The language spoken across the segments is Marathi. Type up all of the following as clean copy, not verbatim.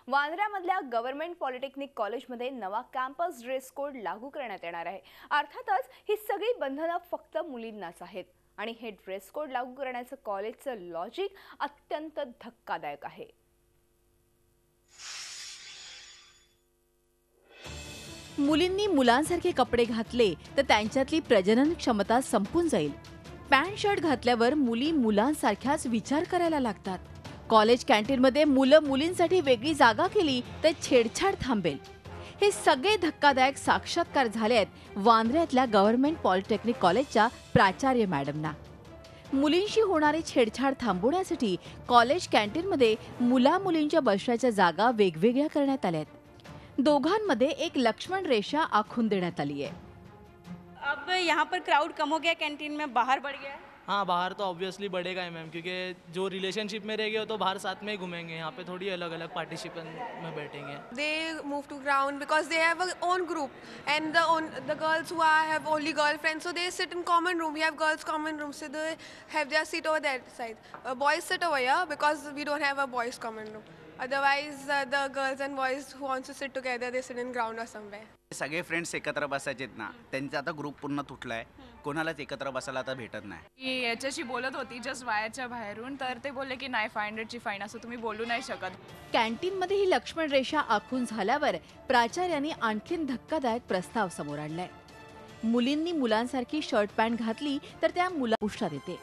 वांद्र्यामधल्या गव्हर्नमेंट पॉलिटेक्निक कॉलेजमध्ये नवा कॅम्पस ड्रेस कोड लागू करण्यात येणार आहे। अर्थातच ही सगळी बंधनं फक्त मुलींनाच आहेत आणि हे ड्रेस कोड लागू करण्याचं कॉलेजचं लॉजिक अत्यंत धक्कादायक आहे। मुलींनी मुलांसारखे कपडे घातले तर त्यांच्यातली प्रजनन क्षमता संपून जाईल। पॅन्ट शर्ट घातल्यावर मुली मुलांसारख्याच विचार करायला लागतात। कॉलेज कॅन्टीनमध्ये मुलं मुलींसाठी वेगळी जागा केली तर छेडछाड थांबेल। हे सगळे धक्कादायक साक्षात्कार झाले आहेत वांद्र्यातल्या गव्हर्नमेंट पॉलिटेक्निक कॉलेजच्या प्राचार्य मॅडमना। मुलींशी होणारी छेडछाड थांबवण्यासाठी कॉलेज कॅन्टीनमध्ये मुला मुलींच्या बसण्याच्या जागा वेगवेगळ्या करण्यात आल्या आहेत। दोघांमध्ये एक लक्ष्मण रेषा आखून देण्यात आली है। अब यहाँ पर क्राउड कम हो गया, कैंटीन में बाहर बढ़ गया है। हाँ, बाहर तो ऑब्वियसली बढ़ेगा ही मैम, क्योंकि जो रिलेशनशिप में रहेंगे तो बाहर साथ में ही घूमेंगे। यहाँ पे थोड़ी अलग अलग पार्टिसिपेंट में बैठेंगे। They move to ground because they have a own group, and the girls who have only girlfriends, so they sit in common room. We have girls common room, so they have their seat over that side. Boys sit over here because we don't have a boys common room. Otherwise, the girls and boys who want to sit together, they sit in ground or somewhere. सगळे फ्रेंड्स एकत्र बसायचेत ना, त्यांचा आता ग्रुप पूर्ण तुटलाय, कोणालाच एकत्र बसायला आता भेटत नाही। की याच्याशी बोलत होती जस्ट वायरच्या बाहेरून, तर ते बोलले की नाही 500 ची फाईन, असं तुम्ही बोलू नाही शकत। कॅन्टीन मध्ये ही लक्ष्मण रेषा आखून झाल्यावर प्राचार्यांनी आणखीन धक्कादायक प्रस्ताव समोर आणलाय। मुलींनी मुलांसारखी शर्ट पॅन्ट घातली तर त्या मुलापुष्टात येते।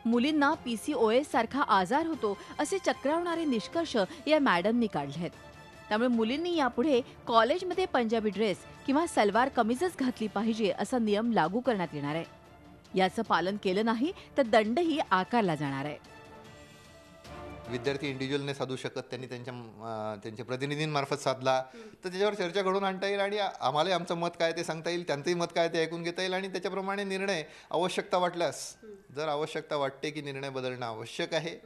मुलींना PCOS सारखा आजार होतो असे चक्रावणारे निष्कर्ष या मॅडमनी काढले आहेत। त्यामुळे मुलींनी यापुढे कॉलेजमध्ये पंजाबी ड्रेस किंवा सलवार कमीजच घातली पाहिजे असा नियम लागू करण्यात येणार आहे। याचं पालन केलं नाही तर दंडही आकारला जाणार आहे। विद्यार्थी इंडिव्हिज्युअलने साधू शकत, त्यांनी त्यांच्या प्रतिनिधींमार्फत साधला तर त्याच्यावर चर्चा घडवून आणता येईल आणि आम्हाला आमचं मत काय ते सांगता येईल, त्यांचंही मत काय ते ऐकून घेता येईल आणि त्याच्याप्रमाणे निर्णय आवश्यकता वाटल्यास, जर आवश्यकता वाटते की निर्णय बदलणं आवश्यक आहे,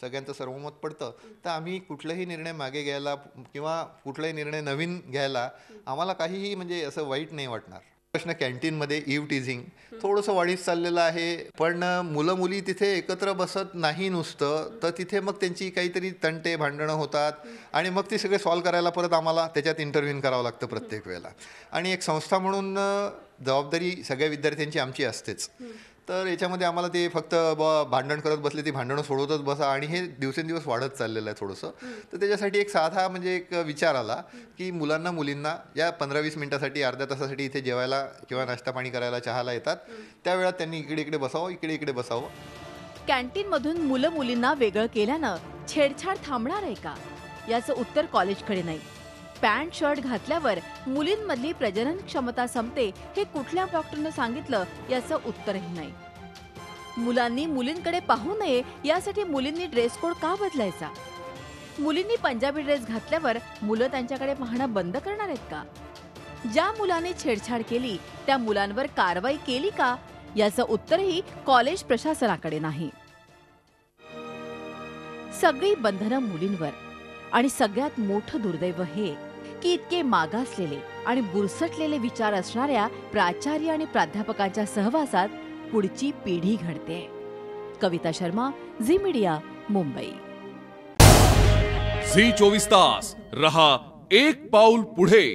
सगळ्यांचं सर्वमत पडतं, तर आम्ही कुठलाही निर्णय मागे घ्यायला किंवा कुठलाही निर्णय नवीन घ्यायला आम्हाला काहीही म्हणजे असं वाईट नाही वाटणार। प्रश्न कॅन्टीनमध्ये ईव टीझिंग थोडंसं वाढीस चाललेलं आहे, पण मुलं मुली तिथे एकत्र बसत नाही नुसतं, तर तिथे मग त्यांची काहीतरी तंटे भांडणं होतात आणि मग ती सगळे सॉल्व करायला परत आम्हाला त्याच्यात इंटरव्ह्यून करावं लागतं प्रत्येक वेळेला। आणि एक संस्था म्हणून जबाबदारी सगळ्या विद्यार्थ्यांची आमची असतेच, तर याच्यामध्ये आम्हाला ते फक्त भांडण करत बसले ती भांडणं सोडवतच बसा आणि हे दिवसेंदिवस वाढत चाललेलं आहे थोडंसं। तर त्याच्यासाठी एक साधा म्हणजे एक विचार आला की मुलांना मुलींना या 15-20 मिनिटासाठी अर्ध्या तासासाठी इथे जेवायला किंवा नाश्ता पाणी करायला चहाला येतात, त्यावेळात त्यांनी इकडे इकडे बसावं, इकडे इकडे बसावं। कॅन्टीनमधून मुलं मुलींना वेगळं केल्यानं छेडछाड थांबणार आहे का याचं उत्तर कॉलेजकडे नाही। पॅन्ट शर्ट घातल्यावर मुलींमधली प्रजनन क्षमता संपते हे कुठल्या डॉक्टरनं सांगितलं याचं उत्तरही नाही। मुलांनी मुलींकडे पाहू नये यासाठी मुलींनी ड्रेस कोड का बदलायचा? मुलींनी पंजाबी ड्रेस घातल्यावर मुलं त्यांच्याकडे पाहणं बंद करणार आहेत का? ज्या मुलांनी छेडछाड केली त्या मुलांवर कारवाई केली का याचं उत्तरही कॉलेज प्रशासनाकडे नाही। सगळी बंधनं मुलींवर आणि सगळ्यात मोठं दुर्दैव हे की इतके मागासलेले आणि बुरसटलेले विचार असणाऱ्या प्राचार्य आणि प्राध्यापकांच्या सहवासात पुढची पिढी घडते। कविता शर्मा, झी मीडिया, मुंबई। झी 24 तास रहा एक पाऊल पुढे।